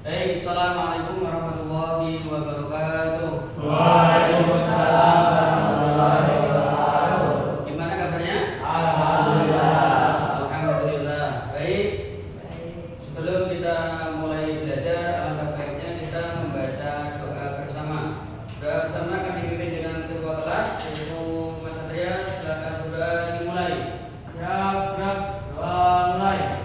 Assalamualaikum warahmatullahi wabarakatuh. Waalaikumsalam warahmatullahi wabarakatuh. Gimana kabarnya? Alhamdulillah. Alhamdulillah. Baik. Sebelum kita mulai belajar, alangkah baiknya kita membaca doa bersama. Doa bersama akan dipimpin dengan ketua kelas, yaitu Mas Satria. Silakan berdoa dimulai. Siap, doa mulai.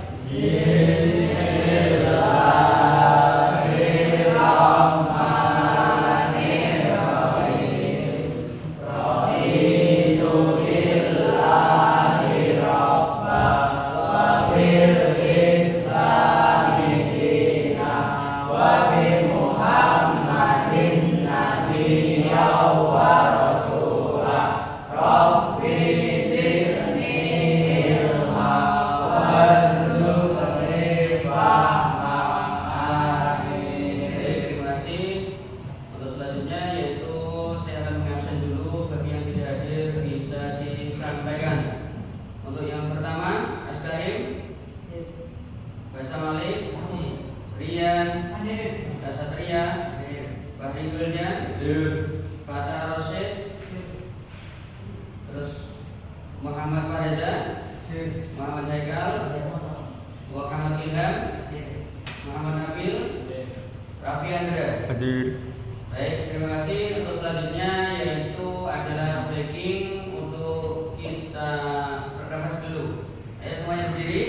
Muhammad Fareza, Muhammad Haikal, Muhammad Ilham, Muhammad Nabil, Raffi Andra. Hadir. Baik, terima kasih. Untuk selanjutnya yaitu adalah breaking untuk kita bernafas dulu. Ayo semuanya berdiri.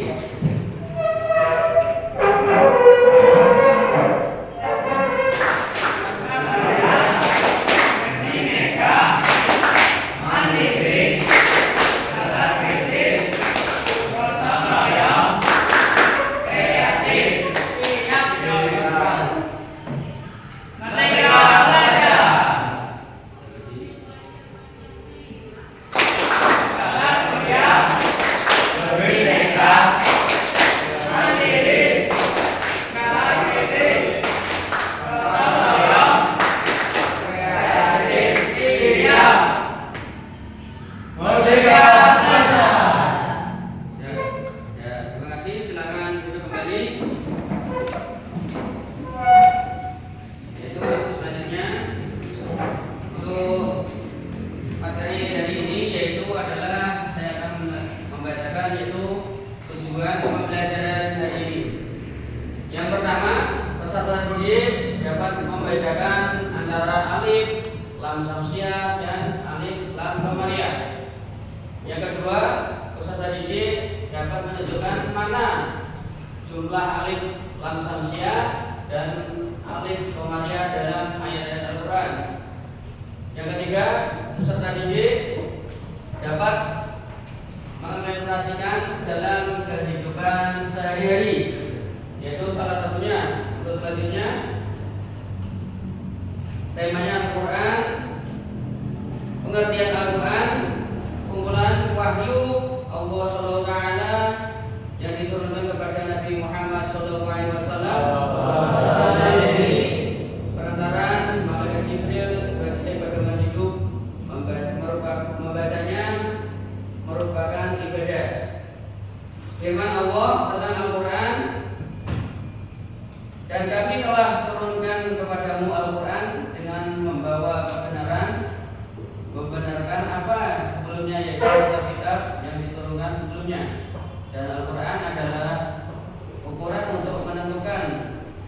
Membedakan antara alif lam samsiah dan alif lam qamariyah. Yang kedua, peserta didik dapat menunjukkan mana jumlah alif lam samsiah dan alif qamariyah dalam ayat-ayat Al-Qur'an. Yang ketiga, peserta didik dapat mengimplementasikan dalam kehidupan sehari-hari, yaitu salah satunya untuk selanjutnya temanya Al-Quran, pengertian Al-Quran, kumpulan wahyu Allah Subhanahu wa taala yang diturunkan kepada Nabi Muhammad SAW dari perantaran malaikat Jibril sebagai pedoman hidup. Membacanya merupakan ibadah. Firman Allah tentang Al-Quran, dan kami telah turunkan kepadamu Al-Quran dengan membawa kebenaran, membenarkan apa sebelumnya, yaitu kitab-kitab yang diturunkan sebelumnya. Dan Al-Quran adalah ukuran untuk menentukan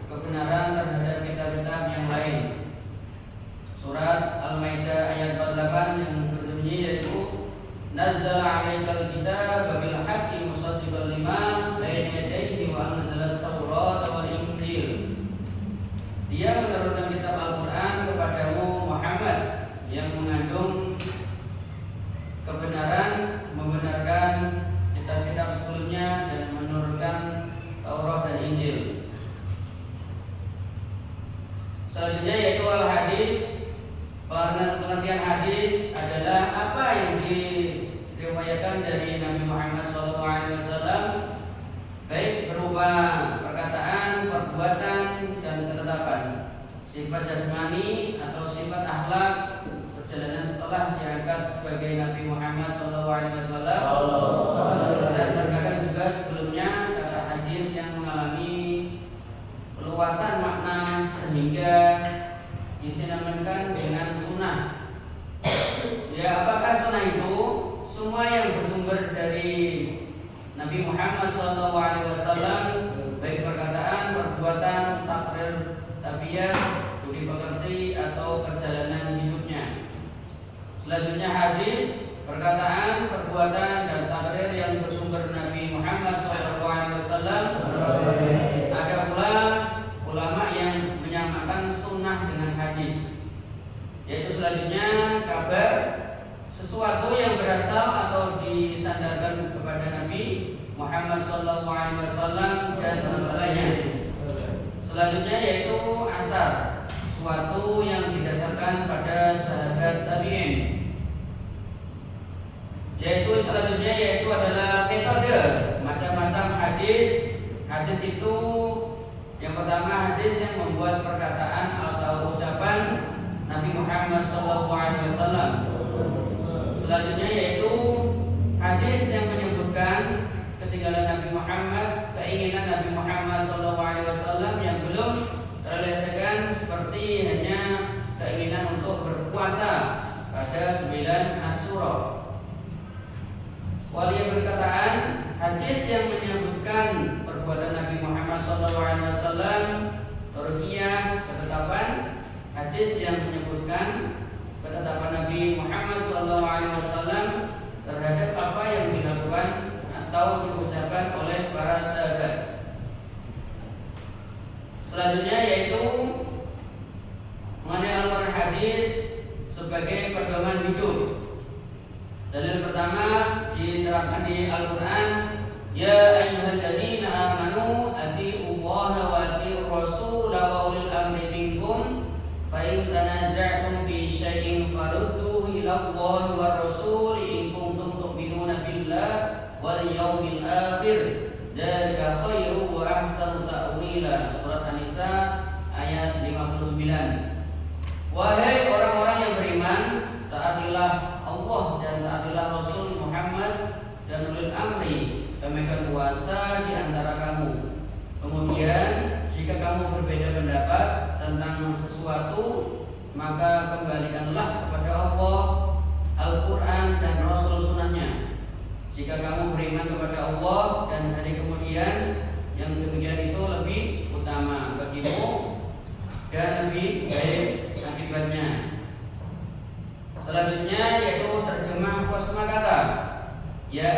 kebenaran terhadap kitab-kitab yang lain. Surat Al-Maidah ayat 48 yang berbunyi yaitu Nazzala 'alaikal kitaba bil haqqi musaddiqan lima baina yadayhi wa anzala at-taurata wal injil. Dia menurunkan kitab Al-Quran kepadamu Muhammad yang mengandung kebenaran, membenarkan kitab-kitab sebelumnya dan menurunkan Taurat dan Injil. Selanjutnya yaitu al-hadis. Pengertian hadis adalah apa yang diriwayatkan dari Nabi Muhammad SAW, baik berupa perkataan, perbuatan, dan ketetapan, sifat jasmani atau sifat akhlak, perjalanan setelah diangkat sebagai Nabi Muhammad SAW, dan terkadang juga sebelumnya kata hadis yang mengalami peluang perluasan makna sehingga disinamakan dengan sunnah. Ya, apakah sunnah itu? Semua yang bersumber dari Nabi Muhammad SAW, baik perkataan, perbuatan, takrir, tabiat, budi pekerti atau perjalanan hidupnya. Selanjutnya hadis, perkataan, perbuatan dan takrir yang bersumber Nabi Muhammad SAW. Ada pula ulama yang menyamakan sunnah dengan hadis. Yaitu selanjutnya kabar, sesuatu yang berasal atau disandarkan kepada Nabi Muhammad SAW dan masalahnya. Selanjutnya yaitu asar, sesuatu yang didasarkan pada sahabat tabi'in. Yaitu selanjutnya yaitu adalah metode, macam-macam hadis. Hadis itu yang pertama hadis yang membuat perkataan atau ucapan Nabi Muhammad SAW. Selanjutnya yaitu hadis yang menyebutkan ketinggalan Nabi Muhammad, keinginan Nabi Muhammad SAW yang belum terrealisasikan, seperti hanya keinginan untuk berpuasa pada 9 Asyura. Wali perkataan hadis yang menyebutkan perbuatan Nabi Muhammad SAW, Turkiyah, ketetapan hadis yang menyebutkan ketetapan Nabi Muhammad SAW terhadap apa yang dilakukan atau diucapkan oleh para sahabat. Selanjutnya yaitu mengenai Al-Quran hadis sebagai pedoman hidup. Dalil pertama diterapkan di Al-Quran, ya ayyuhalladzina amanu atiiullaha wa atiiur rasul wa ulil amri minkum fa in tanaza'tum fi syai'in farudduhu ila Allahi war rasul in kuntum tu'minuna billah wal yaumil akhir dzalika khairu wa ahsanu ta'wila. Surat An-Nisa ayat 59. Wahai orang-orang yang beriman, taatilah Allah dan taatilah Rasul Muhammad dan ulil amri, pemegang kuasa di antara kamu. Kemudian jika kamu berbeda pendapat tentang sesuatu, maka kembalikanlah kepada Allah, Al-Quran dan Rasul sunnahnya. Jika kamu beriman kepada Allah dan hari kemudian, yang demikian itu lebih utama bagimu dan lebih baik akibatnya. Selanjutnya yaitu terjemah kosakata. Ya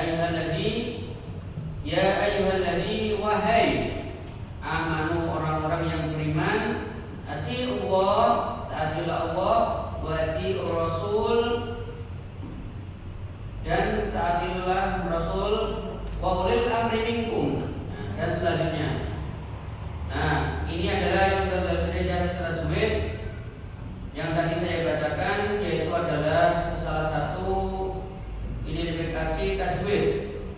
ayyuhalladzi wahai amanu, orang-orang yang beriman, atiiullah, taatilah Allah, wa atiiur rasul, dan taatilah Rasul, wa ulil amri minkum, dan selanjutnya. Nah, ini adalah yang terdiri dari tajwid yang tadi saya bacakan, yaitu adalah salah satu identifikasi tajwid,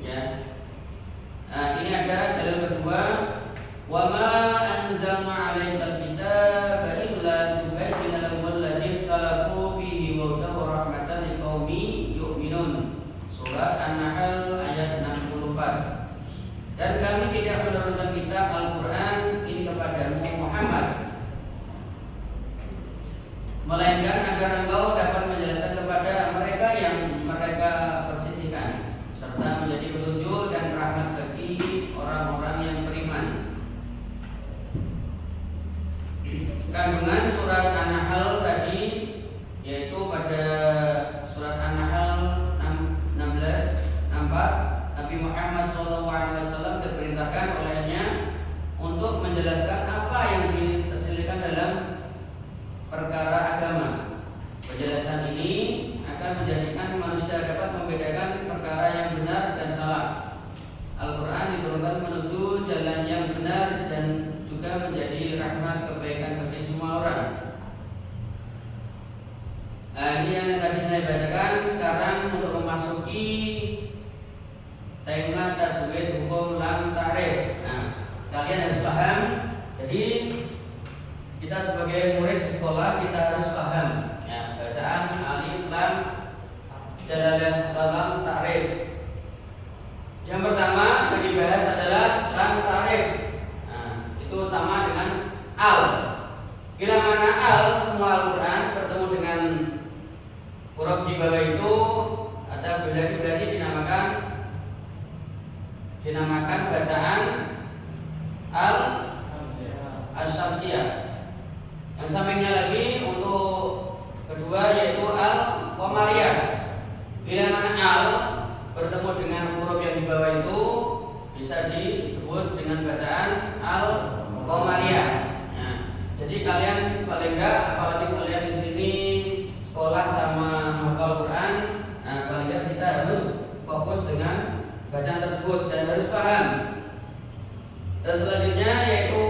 ya. Nah, ini ada dalil kedua, wa ma anzalna 'alaikal kitaba illa litubayyana lahum alladzi ikhtalafu fihi wa hudan wa rahmatan liqaumin yu'minun. Surat An-Nahl ayat 64. Dan kami tidak menurunkan kitab Al-Quran ini kepadamu Muhammad, melainkan agar engkau dapat menjelaskan kepada mereka yang mereka persisihkan, serta menjadi petunjuk dan rahmat bagi orang-orang yang beriman. Kandungan surat An-Nahl tadi yaitu pada surat An-Nahl 16 nampak Nabi Muhammad SAW diperintahkan olehnya untuk menjelaskan apa yang diperselisihkan dalam perkara agama. Penjelasan ini akan menjadikan manusia dapat membedakan perkara yang benar dan salah. Al-Quran diturunkan menuju jalan yang benar dan juga menjadi rahmat kebaikan bagi semua orang. Nah, ini yang tadi saya bacakan. Sekarang untuk memasuki tema tajwid hukum lam ta'rif. Nah, kalian harus paham. Jadi kita sebagai murid di sekolah kita harus paham, ya, bacaan alif lam jalalah lam ta'rif. Yang pertama yang dibahas adalah lam ta'rif. Nah, itu sama dengan al. Bila mana al semua Al-Quran bertemu dengan huruf di bawah itu ada berarti dinamakan bacaan al-Syamsiyah. Yang sampingnya lagi untuk kedua yaitu al-Qamariyah. Bila mana al bertemu dengan huruf yang di bawah itu bisa disebut dengan bacaan al-Qamariyah. Nah, jadi kalian paling enggak, apalagi kalian di sini sekolah sama hafal Quran, nah paling enggak kita harus fokus dengan bacaan tersebut dan harus paham. Dan selanjutnya yaitu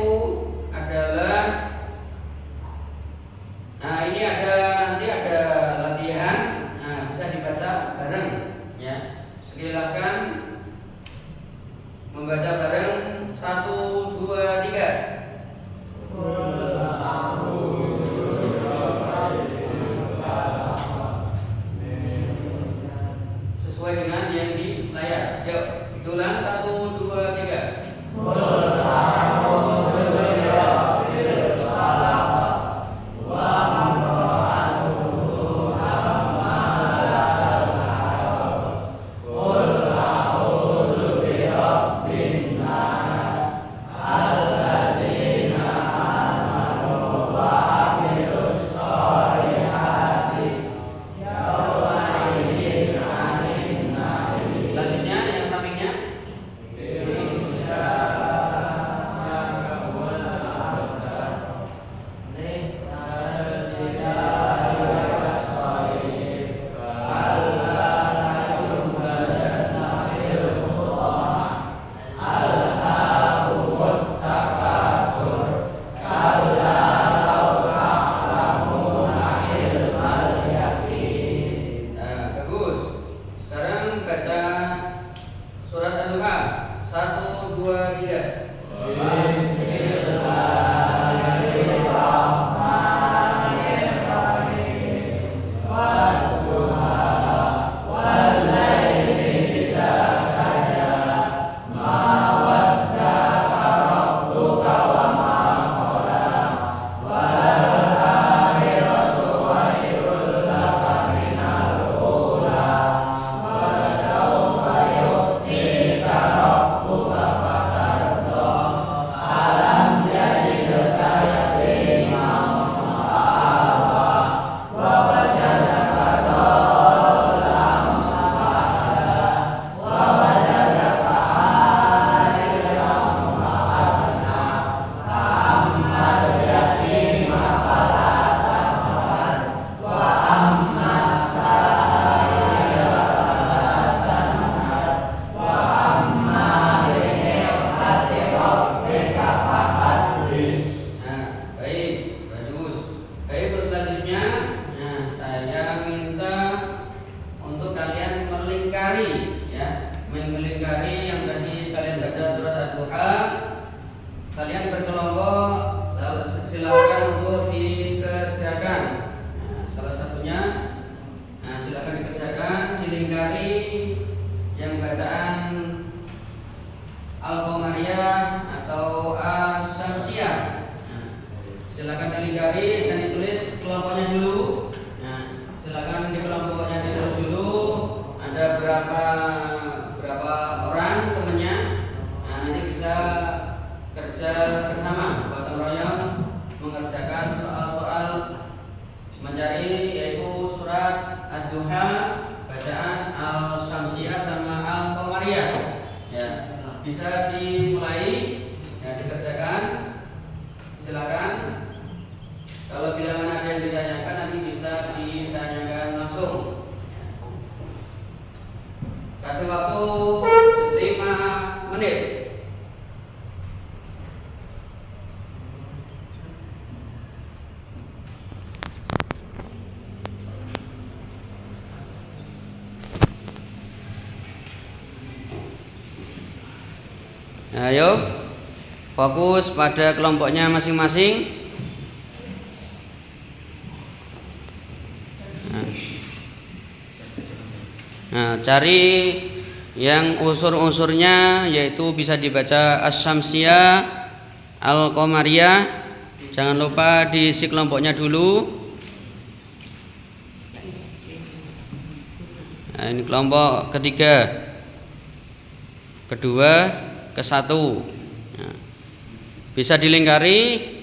adalah, nah ini nanti ada latihan, nah bisa dibaca bareng ya. Silakan membaca bareng 1, 2, 3. Sesuai dengan yang di layar. Yuk, ulang 1, 2, 3. Selanjutnya yang sampingnya. Nah, bagus. Sekarang baca surat Ad-Duha 1, 2, 3. Nah, baik, bagus. Baik, terus selanjutnya, nah saya minta untuk kalian melingkari, ya, melingkari yang tadi kalian baca surat Ad-Duha. Kalian berkelompok, silakan untuk dikerjakan. Nah, salah satunya, nah silakan dikerjakan, dilingkari yang bacaan Al-Qamariyah atau Asy-Syamsiyah. Nah, silakan dilingkari dan ditulis kelompoknya dulu. Nah, silakan di kelompoknya ditulis dulu. Ada berapa orang temannya. Nah, nanti bisa kerja bersama, gotong royong mengerjakan soal-soal mencari yaitu surat Ad-Duha, bacaan Al-Syamsiyah sama Al-Qamariyah. Ya, bisa dimulai, ya, dikerjakan. Silakan. Kalau bila mana ada yang ditanyakan nanti bisa ditanyakan langsung. Kasih waktu 5 menit. Ayo, fokus pada kelompoknya masing-masing. Nah, cari yang unsur-unsurnya yaitu bisa dibaca Asy-Syamsiyah, Al-Qamariyah, Jangan lupa diisi kelompoknya dulu. Nah, ini kelompok ketiga, kedua, ke satu. Nah, bisa dilingkari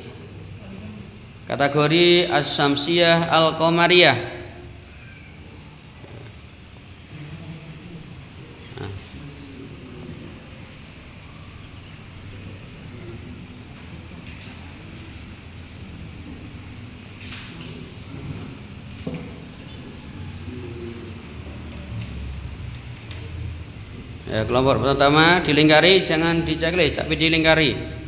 kategori Asy-Syamsiyah Al-Qamariyah. Ya, kelompok pertama dilingkari, jangan diceklis tapi dilingkari.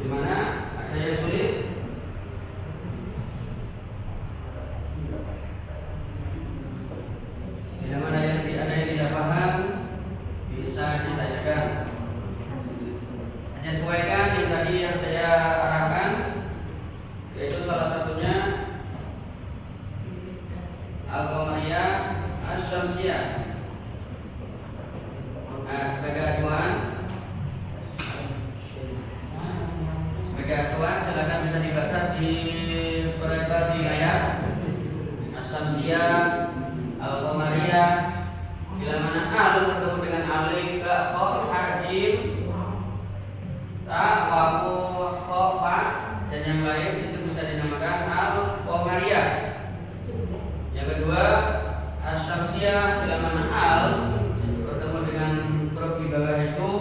Di mana ada yang sulit? Bila mana ada yang tidak paham, bisa ditanyakan. Menyesuaikan yang tadi yang saya arahkan, yaitu salah satunya Al-Qamariyah Asy-Syamsiyah. Nah, sebagai acuan silakan bisa dibaca di di layar. Asy-Syamsiyah Al-Qamariyah, bila mana al bertemu dengan alif, ba, kha, ha, jim, ta, wawu, kha, fa dan yang lain itu bisa dinamakan Al-Qamariyah. Yang kedua, Asy-Syamsiyah, bila mana al bertemu dengan huruf di bawah itu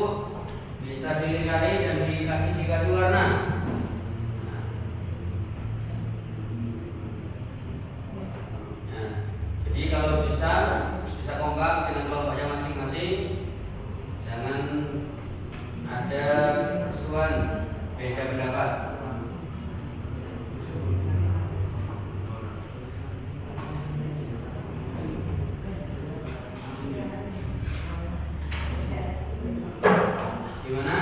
bisa dilingkari dan dikasih warna. Jadi kalau bisa kompak dengan kelompoknya masing-masing, jangan ada kesuan beda pendapat. Gimana?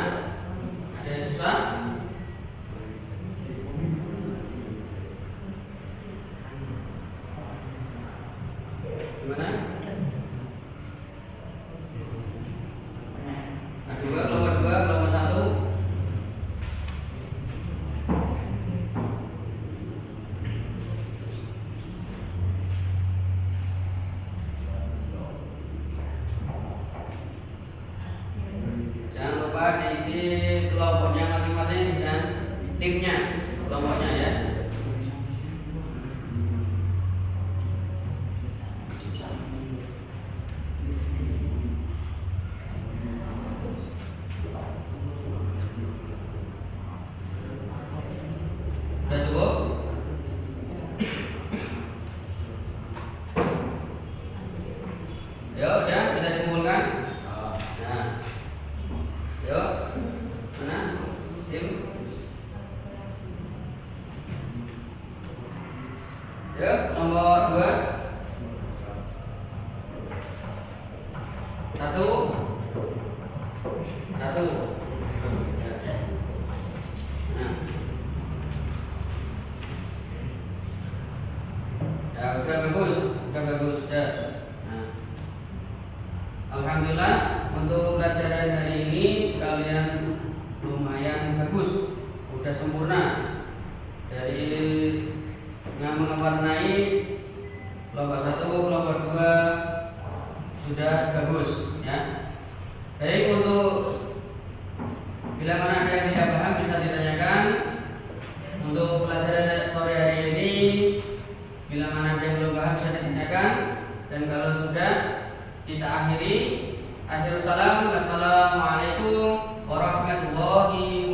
Ada yang susah? Gimana? Kelompok dua, kelompok satu. Jangan lupa diisi kelompoknya masing-masing dan timnya, kelompoknya ya. Sudah cukup? Ya udah, bisa dikumpulkan. Nah, yuk, mana? Sim. Yuk, nomor 2. 1. 1. Nah. Ya, udah bagus, udah. Nah. Alhamdulillah untuk pelajaran hari ini kalian lumayan bagus, udah sempurna. Dari yang mewarnai kelompok 1, kelompok 2 sudah bagus ya. Baik, untuk bila mana ada yang tidak paham bisa ditanyakan. Untuk pelajaran sore hari ini, bila mana ada yang belum paham bisa ditanyakan. Dan kalau sudah, kita akhiri. Akhirul salam. Wassalamualaikum warahmatullahi